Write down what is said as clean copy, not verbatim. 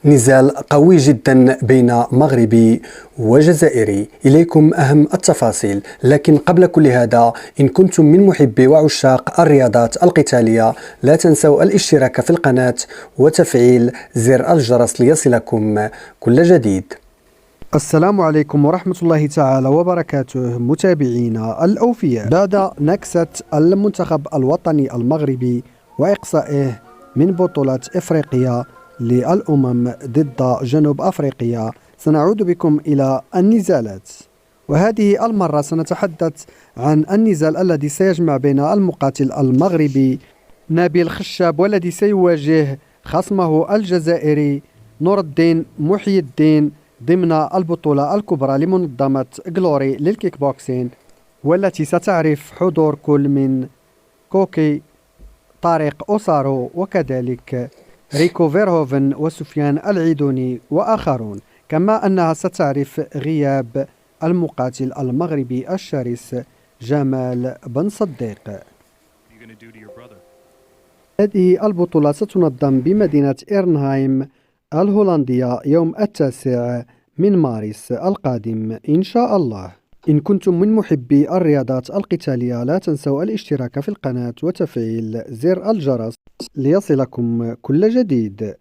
نزال قوي جدا بين مغربي وجزائري. إليكم أهم التفاصيل، لكن قبل كل هذا إن كنتم من محبي وعشاق الرياضات القتالية لا تنسوا الاشتراك في القناة وتفعيل زر الجرس ليصلكم كل جديد. السلام عليكم ورحمة الله تعالى وبركاته متابعينا الأوفياء. بعد نكسة المنتخب الوطني المغربي وإقصائه من بطولة إفريقيا للأمم ضد جنوب أفريقيا، سنعود بكم إلى النزالات، وهذه المرة سنتحدث عن النزال الذي سيجمع بين المقاتل المغربي نبيل خشاب والذي سيواجه خصمه الجزائري نور الدين محي الدين ضمن البطولة الكبرى لمنظمة غلوري للكيك بوكسين، والتي ستعرف حضور كل من كوكي طارق أوسارو وكذلك ريكو فيرهوفن وسفيان العيدوني وآخرون، كما أنها ستعرف غياب المقاتل المغربي الشرس جمال بن صديق. هذه البطولة ستنظم بمدينة إيرنهايم الهولندية يوم 9 من مارس القادم إن شاء الله. إن كنتم من محبي الرياضات القتالية لا تنسوا الاشتراك في القناة وتفعيل زر الجرس ليصلكم كل جديد.